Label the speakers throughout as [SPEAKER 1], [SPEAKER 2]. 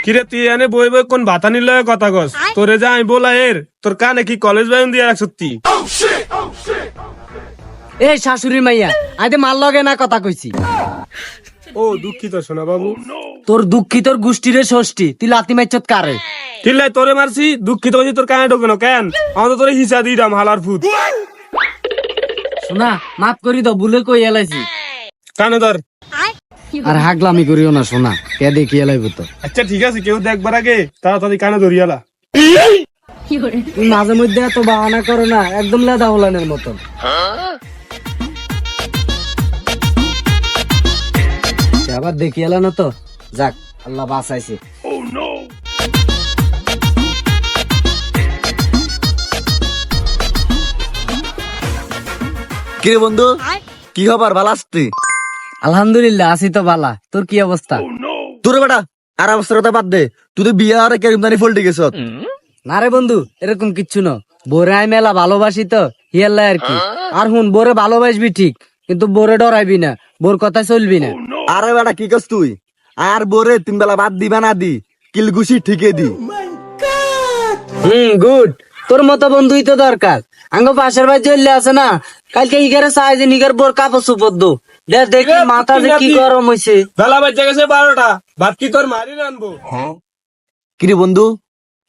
[SPEAKER 1] কিরে তুই এনে বই বই কোন ভাতা নিল কথা কস তোরে যা আমি বলা এর তোর কানে কি কলেজ বাইন দিয়ে রাখ সত্যি
[SPEAKER 2] এই শাশুড়ি মাইয়া আইতে মার লগে না কথা কইছি।
[SPEAKER 1] ও দুঃখিত সোনা বাবু।
[SPEAKER 2] তোর দুঃখিত গোষ্ঠীরে ষষ্ঠী তুই লাতি মাইছত কারে?
[SPEAKER 1] ঠিল্লাই তোরে মারছি দুঃখিত হয়েছি তোর কানে ঢোকে না কেন? আমাদের তোরে হিসা দিলাম হালার ফুট।
[SPEAKER 2] শোনা মাফ করি দাও ভুলে কই এলাইছি।
[SPEAKER 1] কানে ধর।
[SPEAKER 2] আর হাগলামি করিও না শোনা কে দেখি এলাইব তো।
[SPEAKER 1] আচ্ছা ঠিক আছে কেউ দেখবার আগে তাড়াতাড়ি কানে ধরিয়ালা।
[SPEAKER 2] তুই মাঝে মধ্যে এত বাহানা করো না একদম লেদা হলানের মতন। আবার দেখি এলা না তো যাক আল্লাহ বাঁচাইছে।
[SPEAKER 3] কিরে বন্ধু কি খবর ভালো আসতি?
[SPEAKER 2] আলহামদুলিল্লাহ আছি তো বালা। তোর কি অবস্থা?
[SPEAKER 3] তোর বেটা আর অবস্থার কথা বাদ দে, তুই তো বিয়ে আর কেরিমদানি ফল্টে গেছ।
[SPEAKER 2] না রে বন্ধু এরকম কিচ্ছু না, বোরে আই মেলা ভালোবাসি তো হিয়াল্লাই আর কি। আর হুন বোরে ভালোবাসবি ঠিক কিন্তু বোরে ডরাইবি না, বোর কথা চলবি না।
[SPEAKER 3] আরে বেটা কি করছ তুই? আর বোরে 3 বেলা ভাত দিবা না দি কিলগুছি ঠিকই দি।
[SPEAKER 2] গুড, তোর মতো বন্ধুই তো দরকার। আঙ্গ পাশের ভাই চললে আছে না, কালকে ইগারে চাই যে নিগার বোর কাপড় চুপর দো দেখি মাথা যে কি গরম হয়েছে।
[SPEAKER 1] বেলা বাজে গেছে 12টা, ভাত কি তোর মারি রানবো?
[SPEAKER 3] কিরে বন্ধু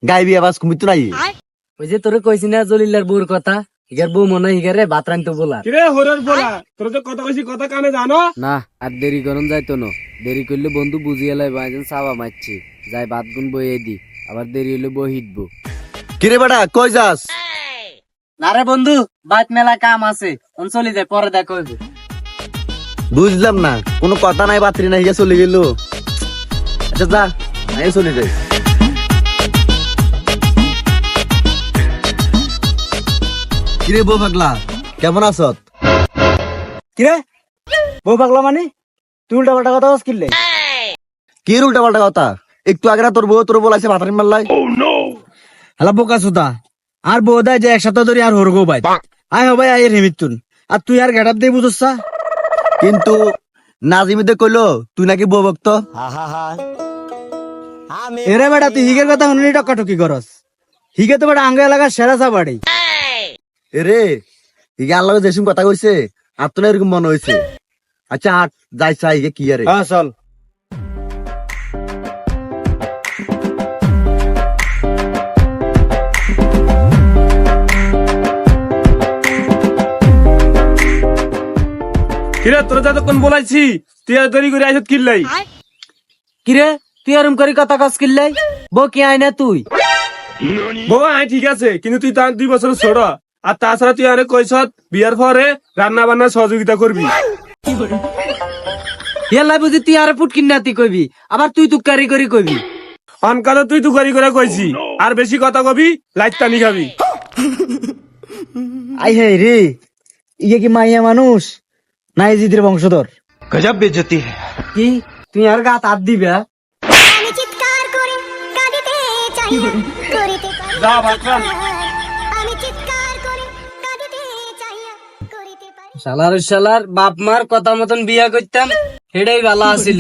[SPEAKER 3] গাইবি আওয়াজ কমিত নাই?
[SPEAKER 2] ওই যে তোরে কইছি না জলিলার বোর কথা, ইগার বউ মনে ইগারে ভাত রানতে বলা।
[SPEAKER 1] কিরে হরের বলা তোর তো কথা কইছি কথা কানে জানো
[SPEAKER 2] না। আর দেরি করুন যাইতো না, দেরি করলে বন্ধু বুঝিয়ে লাইব একজন চাবা মারছি যাই ভাত গুন বইয়ে দি, আবার দেরি হলে বই হিটবো।
[SPEAKER 3] কিরে বেটা কই যাস?
[SPEAKER 2] না রে বন্ধু বাইক মেলা কাম আছে চলে যায় পরে দেখা হইবে।
[SPEAKER 3] বুঝলাম না কোনো কথা নাই বাতরি নাই চলে গেল। আচ্ছা যা আমি চলে যাই। কিরে বউ পাগলা কেমন আছ?
[SPEAKER 2] কিরে বউ পাগলা মানে তুই উল্টা পাল্টা কথা কিনলে?
[SPEAKER 3] কি উল্টা পাল্টা কথা? একটু আগে না তোর বউ তোর বলাইছে বাতারি মারলাই।
[SPEAKER 2] হ্যালো বোকা সুতা আর বউ দেয় যে একসাথে ধরি আর হরগো ভাই আয় হবাই আয়ের হেমিতুন আর তুই আর গেটাপ দিয়ে বুঝছা।
[SPEAKER 3] কিন্তু নাজিমিতে কইলো তুই নাকি বউ ভক্ত।
[SPEAKER 2] এরে বেটা তুই হিগের কথা শুনলি টকাটকি করস? হিগে তো বেটা আঙ্গ এলাকার সেরা চা বাড়ি।
[SPEAKER 3] এরে ইগে আল্লাহ যেসম কথা কইছে আর তো এরকম মনে হয়েছে। আচ্ছা আট যাই চাই কি আরে
[SPEAKER 2] চল।
[SPEAKER 1] কিরে তোর যতক্ষণ বলাইছি তুই আর দেরি করে আইসত কিল্লাই।
[SPEAKER 2] কিরে তুই আরম করি কথা কাজ কিনলাই? বউ কি আয় না তুই?
[SPEAKER 1] বাবা হ্যাঁ ঠিক আছে কিন্তু তুই তার 2 বছর ছোট আর তাছাড়া তুই আরে কইছত বিয়ার পরে রান্না বান্না সহযোগিতা করবি।
[SPEAKER 2] হেলাই বুঝি তুই আর ফুট কিন্নাতি কইবি আবার তুই তুকারি করি কইবি।
[SPEAKER 1] অনকালে তুই তুকারি করে কইছি আর বেশি কথা কবি লাইট টানি খাবি।
[SPEAKER 2] আই হে রে ইয়ে কি মাইয়া মানুষ না ইজিদের বংশধর?
[SPEAKER 3] গজব বেজতি
[SPEAKER 2] কি তুই আর গাত হাত দিবে?
[SPEAKER 4] আমি চিৎকার করে কাঁদিতে চাই করিতে পারি
[SPEAKER 1] যা ভাত রান।
[SPEAKER 4] আমি চিৎকার করে কাঁদিতে চাই করিতে পারি
[SPEAKER 2] শালার বাপ মার কথা মতন বিয়া করতাম সেটাই ভালো আছিল।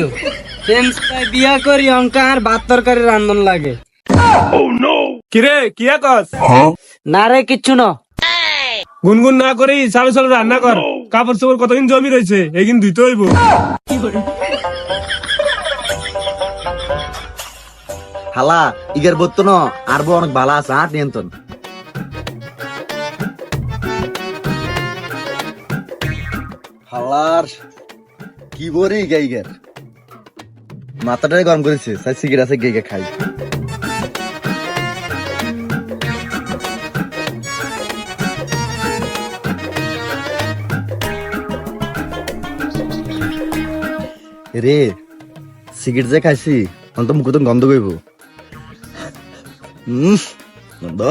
[SPEAKER 2] বিয়া করি অঙ্কার ভাত তরকারি রান্ধন লাগে।
[SPEAKER 1] কিরে কিয়া কস?
[SPEAKER 2] না রে কিচ্ছু না।
[SPEAKER 1] গুনগুন না করেই সালো সালো রান্না কর। কাপড় চোপড় কতদিন জমি রয়েছে এগিন ধুইতে হইব।
[SPEAKER 3] হালা ইগের বত্ত ন আর বউ অনেক ভালো আছে আর নিয়ন্ত্রণ। হালার কি বরি গাইগের মাথাটাই গরম করেছে সাই সিগারেট আছে গেগে খাই। রে সিগারেট যে খাইছি তো মুখ তো গন্ধ করব। গন্ধ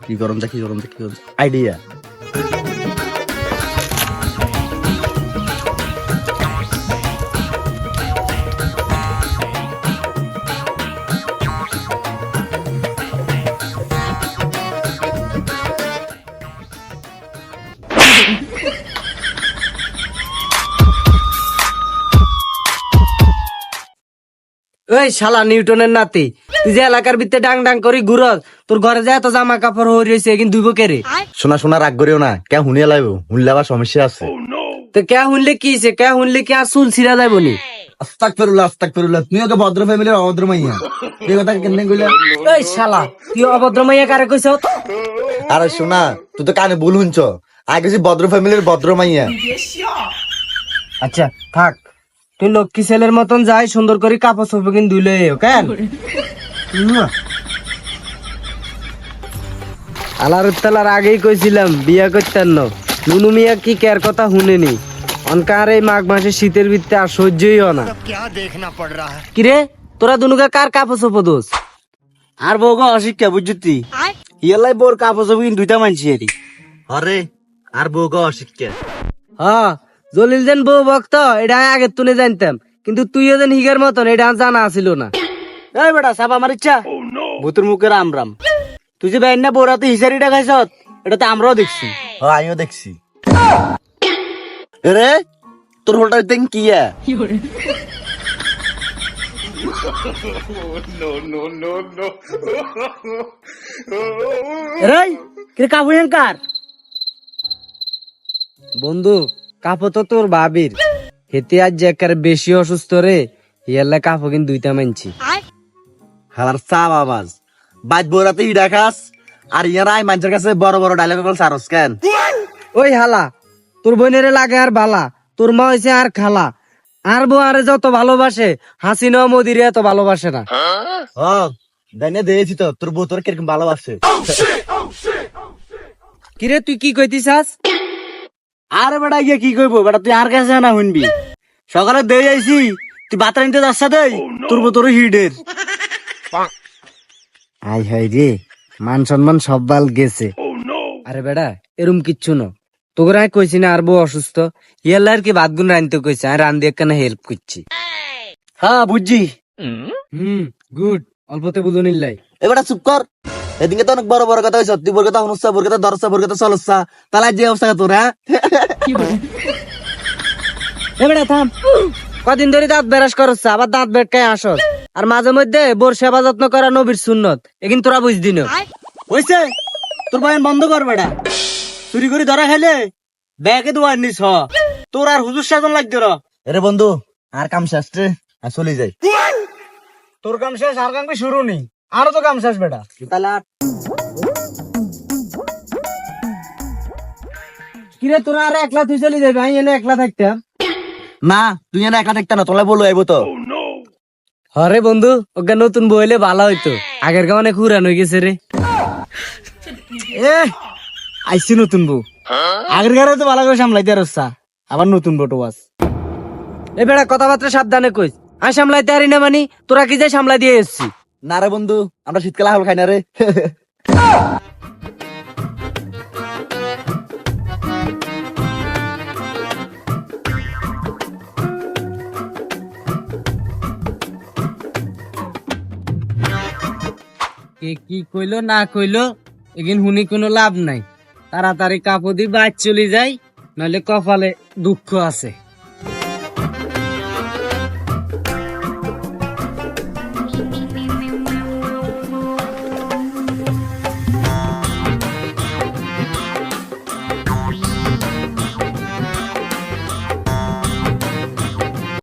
[SPEAKER 3] কি গরম যা কি গরম যা কি গরম আইডিয়া।
[SPEAKER 2] ওই শালা নিউটনের নাতি, তুই যে এলাকার ভিতরে ডাং ডাং করি ঘুরস, তোর ঘরে যায় তো জামা কাপড় হয়ে রয়েছে, কিন্তু দুইব কে রে?
[SPEAKER 3] শোনা শোনা রাগ করিও না, কে শুনিয়ে লাইব, শুনলে আবার সমস্যা আছে।
[SPEAKER 2] তো কে শুনলে কি হইছে? কে শুনলে কি আর চুল ছিঁড়া যাইব নি?
[SPEAKER 3] আস্তাগফিরুল্লাহ, তুমি ওকে ভদ্র ফ্যামিলির অভদ্র মাইয়া, এই কথা কেন কইলা?
[SPEAKER 2] ওই শালা, তুই অভদ্র মাইয়া কারে কইছ?
[SPEAKER 3] আরে শোনা, তুই তো কানে ভুল শুনছ, আগে যে ভদ্র ফ্যামিলির ভদ্র মাইয়া।
[SPEAKER 2] আচ্ছা থাক, তুই লক্ষ্মী ছেলের মতন যাই, সুন্দর করে কাপড় চোপড় কিন ধুইলে কেন? আলার উত্তালার আগেই কইছিলাম বিয়া করতেন না। নুনু মিয়া কি কেয়ার কথা শুনেনি। অনকার এই মাঘ মাসে শীতের ভিত্তে আর সহ্যই হয় না। কিরে তোরা দুনুকা কার কাপড় চোপড় দোষ?
[SPEAKER 5] আর বউ গো অশিক্ষা বুঝছি, ইয়ালাই বোর কাপড় চোপড় কিন্তু দুইটা মানছি এরি।
[SPEAKER 3] আরে আর বউ গো অশিক্ষা।
[SPEAKER 2] হ্যাঁ, জলিল যেন বউ ভক্ত এটা আমি আগের তুনে জানতাম, কিন্তু তুইও যেন হিগার মতন এটা আমার জানা ছিল না।
[SPEAKER 5] এই বেটা সাবা আমার ইচ্ছা ভূতের মুখে রাম রাম। তুই যে বাইন না বোরাতে হিসারিটা খাইছ, এটা তো আমরাও দেখছি।
[SPEAKER 3] আমিও দেখছি। রে তোর হোলটা দেখ কি
[SPEAKER 5] রাই কে কাপড় কার?
[SPEAKER 2] বন্ধু কাপড় তো তোর বাবির, হেতে আজ যে একেবারে বেশি অসুস্থ রে, ইয়াল্লা কাপড় কিন্তু দুইটা মানছি।
[SPEAKER 3] হালার চা বাবাজ বাজ বোরাতে ইডা খাস, আর ইয়ারা আই মানুষের কাছে বড় বড় ডায়লগ কল সারস কেন?
[SPEAKER 2] ওই হালা, তোর বোনেরে লাগে আর বালা, তোর মা হয়েছে আর খালা, আর বউ আরে যত ভালোবাসে হাসিনা মোদিরে এত ভালোবাসে না।
[SPEAKER 3] দাইনে দিয়েছি তো, তোর বউ তোর কিরকম ভালোবাসে।
[SPEAKER 2] কিরে তুই কি কইতিছাস?
[SPEAKER 5] আরে বেটা গিয়ে কি কইবো বেটা, তুই আর কাছে না শুনবি। সকালে দিয়ে আইছি, তুই বাতা নিতে যাস দেই, তোর বউ তোর হিডের।
[SPEAKER 2] আই হাই রে, মান সম্মান সব বাল গেছে। আরে বেটা এরম কিচ্ছু না, তোকে আমি কইছি না আর বউ অসুস্থ, ইয়াল্লা আর কি ভাত গুন রানতে কইছে, আমি রান দিয়ে কেন হেল্প করছি।
[SPEAKER 5] হ্যাঁ বুঝছি।
[SPEAKER 2] গুড, অল্পতে বুঝো নিল্লাই।
[SPEAKER 3] এবার চুপ কর, এদিকে তো অনেক বড় বড় কথা হয়েছে, তুই বোর কথা শুনছা, বোর কথা ধরছা, বোর কথা চলছা, তাহলে যে অবস্থা তোর। হ্যাঁ
[SPEAKER 2] এ বেটা থাম, কদিন ধরে দাঁত বেরাস করছ, আবার দাঁত বেটকায় আসস, আর মাঝে মধ্যে বোর সেবা যত্ন করা নবীর সুন্নত, একিন তোরা বুঝদি না।
[SPEAKER 5] হইছে তোর বয়ান বন্ধ কর বেটা। চুরি করে ধরা খাইলে ব্যাগে দোয়ার নিস, তোর আর হুজুর সাজন লাগবে র।
[SPEAKER 3] এরে বন্ধু আর কাম শেষ রে, আর চলে যাই।
[SPEAKER 5] তোর কাম শেষ, আর কাম কি শুরু নেই, আরো তো কাম শেষ বেটা।
[SPEAKER 3] তাহলে
[SPEAKER 2] কিরে তোরা আর একলা তুই চলে যাবি, আমি এনে একলা থাকতাম।
[SPEAKER 3] না, তুই না একা দেখতে না, তোলা বলো আইবো তো।
[SPEAKER 2] হরে বন্ধু, ওকে নতুন বই হইলে ভালো হইতো, আগের কা অনেক হুরান হয়ে গেছে রে।
[SPEAKER 5] এ আইসি নতুন বউ, আগের গারে তো ভালো করে সামলাইতে পারছা, আবার নতুন বউ বাস।
[SPEAKER 2] এ বেড়া কথাবার্তা সাবধানে কইস, আমি সামলাইতে পারি না মানি, তোরা কি যে সামলাই দিয়ে এসছি।
[SPEAKER 3] না রে বন্ধু, আমরা শীতকালে হাল খাই না রে।
[SPEAKER 2] কে কি কইলো না কইলো এগিন শুনি কোনো লাভ নাই, তাড়াতাড়ি কাপড় দি বাদ চলে যাই, নইলে কপালে দুঃখ আছে।